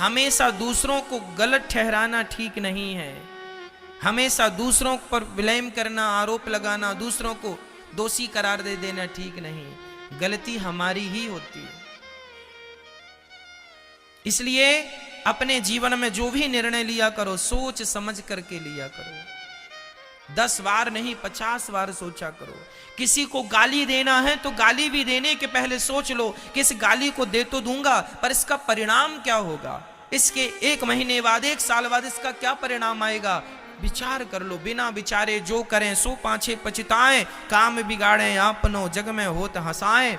हमेशा दूसरों को गलत ठहराना ठीक नहीं है। हमेशा दूसरों पर विलेम करना, आरोप लगाना, दूसरों को दोषी करार दे देना ठीक नहीं। गलती हमारी ही होती है। इसलिए अपने जीवन में जो भी निर्णय लिया करो सोच समझ करके लिया करो। 10 बार नहीं 50 बार सोचा करो। किसी को गाली देना है तो गाली भी देने के पहले सोच लो कि इस गाली को दे तो दूंगा पर इसका परिणाम क्या होगा, इसके 1 महीने बाद 1 साल बाद इसका क्या परिणाम आएगा, विचार कर लो। बिना विचारे जो करें सो पाछे पछताएं, काम बिगाड़े आपनो जग में होत हंसाएं,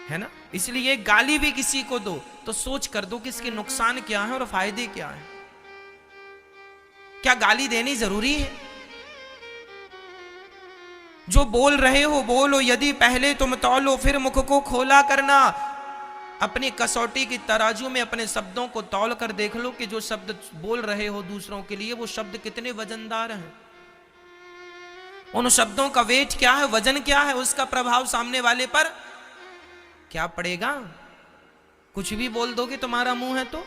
है ना। इसलिए गाली भी किसी को दो तो सोच कर दो कि इसके नुकसान क्या है और फायदे क्या है। क्या गाली देनी जरूरी है? जो बोल रहे हो बोलो, यदि पहले तुम तौलो फिर मुख को खोला करना। अपनी कसौटी की तराजू में अपने शब्दों को तौल कर देख लो कि जो शब्द बोल रहे हो दूसरों के लिए वो शब्द कितने वजनदार हैं। उन शब्दों का वेट क्या है, वजन क्या है, उसका प्रभाव सामने वाले पर क्या पड़ेगा। कुछ भी बोल दोगे तुम्हारा मुंह है तो,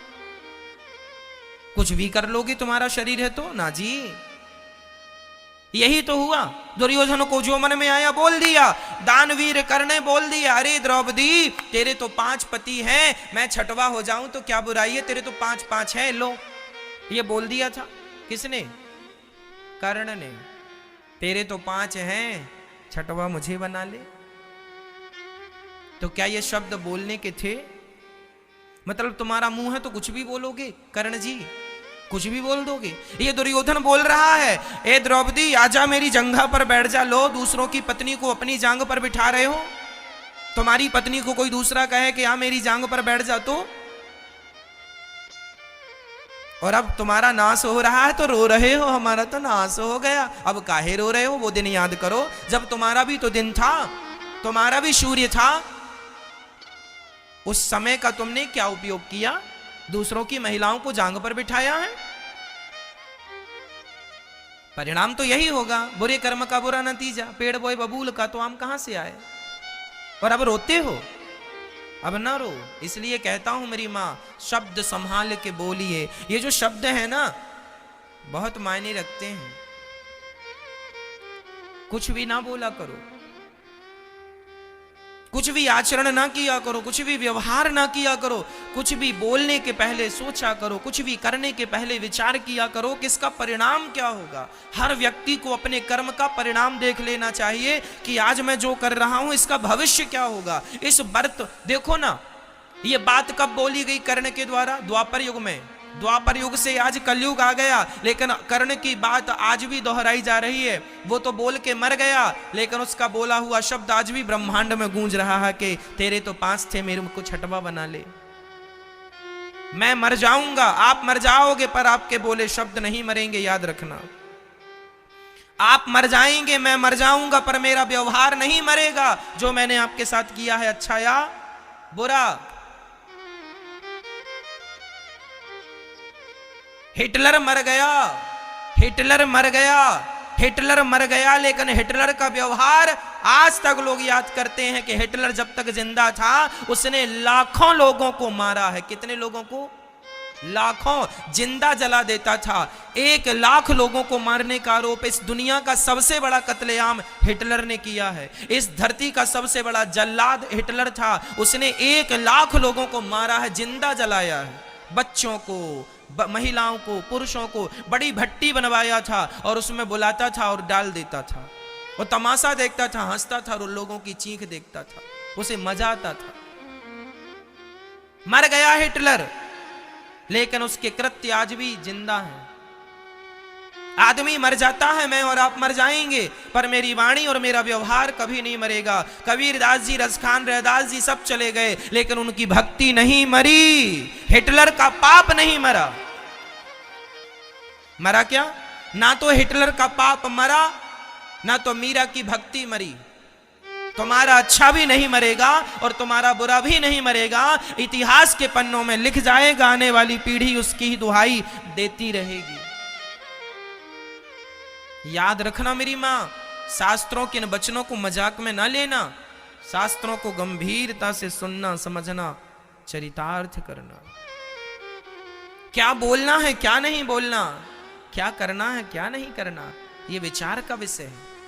कुछ भी कर लोगे तुम्हारा शरीर है तो, ना जी। यही तो हुआ। दुर्योधन को जो मन में आया बोल दिया। दानवीर कर्ण बोल दिया, अरे द्रौपदी तेरे तो 5 पति हैं, मैं छठवा हो जाऊं तो क्या बुराई है, तेरे तो 5 हैं। लो, ये बोल दिया था किसने? कर्ण ने। तेरे तो 5 हैं, छठवा मुझे बना ले। तो क्या ये शब्द बोलने के थे? मतलब तुम्हारा मुंह है तो कुछ भी बोलोगे कर्ण जी, कुछ भी बोल दोगे। ये दुर्योधन बोल रहा है, ए द्रौपदी आजा मेरी जंघा पर बैठ जा। लो, दूसरों की पत्नी को अपनी जांग पर बिठा रहे हो। तुम्हारी पत्नी को कोई दूसरा कहे कि आ मेरी जांग पर बैठ जा तो, और अब तुम्हारा नाश हो रहा है तो रो रहे हो, हमारा तो नाश हो गया। अब काहे रो रहे हो? वो दिन याद करो जब तुम्हारा भी तो दिन था, तुम्हारा भी सूर्य था। उस समय का तुमने क्या उपयोग किया? दूसरों की महिलाओं को जांग पर बिठाया है। परिणाम तो यही होगा, बुरे कर्म का बुरा नतीजा। पेड़ बोए बबूल का तो आम कहां से आए? और अब रोते हो? अब ना रो। इसलिए कहता हूं मेरी मां, शब्द संभाल के बोलिए। ये जो शब्द है ना बहुत मायने रखते हैं। कुछ भी ना बोला करो, कुछ भी आचरण ना किया करो, कुछ भी व्यवहार ना किया करो। कुछ भी बोलने के पहले सोचा करो, कुछ भी करने के पहले विचार किया करो कि इसका परिणाम क्या होगा। हर व्यक्ति को अपने कर्म का परिणाम देख लेना चाहिए कि आज मैं जो कर रहा हूं इसका भविष्य क्या होगा। इस वर्त देखो ना, ये बात कब बोली गई कर्ण के द्वारा? द्वापर युग में। द्वापर युग से आज कलयुग आ गया, लेकिन कर्ण की बात आज भी दोहराई जा रही है। वो तो बोल के मर गया, लेकिन उसका बोला हुआ शब्द आज भी ब्रह्मांड में गूंज रहा है कि तेरे तो 5 थे, मेरे को छठवा बना ले। मैं मर जाऊंगा, आप मर जाओगे, पर आपके बोले शब्द नहीं मरेंगे, याद रखना। आप मर जाएंगे, मैं मर जाऊंगा, पर मेरा व्यवहार नहीं मरेगा। जो मैंने आपके साथ किया है, अच्छा या बुरा। हिटलर मर गया, हिटलर मर गया, हिटलर मर गया, लेकिन हिटलर का व्यवहार आज तक लोग याद करते हैं कि हिटलर जब तक जिंदा था उसने लाखों लोगों को मारा है। कितने लोगों को? लाखों। जिंदा जला देता था। 1 लाख लोगों को मारने का आरोप, इस दुनिया का सबसे बड़ा कत्लेआम हिटलर ने किया है। इस धरती का सबसे बड़ा जल्लाद हिटलर था। उसने 1 लाख लोगों को मारा है, जिंदा जलाया है। बच्चों को, महिलाओं को, पुरुषों को बड़ी भट्टी बनवाया था और उसमें बुलाता था और डाल देता था। वो तमाशा देखता था, हंसता था और लोगों की चीख देखता था, उसे मजा आता था। मर गया हिटलर, लेकिन उसके कृत्य आज भी जिंदा हैं। आदमी मर जाता है, मैं और आप मर जाएंगे, पर मेरी वाणी और मेरा व्यवहार कभी नहीं मरेगा। कबीरदास जी, रसखान, रैदास जी सब चले गए, लेकिन उनकी भक्ति नहीं मरी। हिटलर का पाप नहीं मरा। मरा क्या? ना तो हिटलर का पाप मरा, ना तो मीरा की भक्ति मरी। तुम्हारा अच्छा भी नहीं मरेगा और तुम्हारा बुरा भी नहीं मरेगा। इतिहास के पन्नों में लिख जाएगा, आने वाली पीढ़ी उसकी ही दुहाई देती रहेगी। याद रखना मेरी मां, शास्त्रों के इन वचनों को मजाक में ना लेना। शास्त्रों को गंभीरता से सुनना, समझना, चरितार्थ करना। क्या बोलना है क्या नहीं बोलना, क्या करना है क्या नहीं करना, ये विचार का विषय है।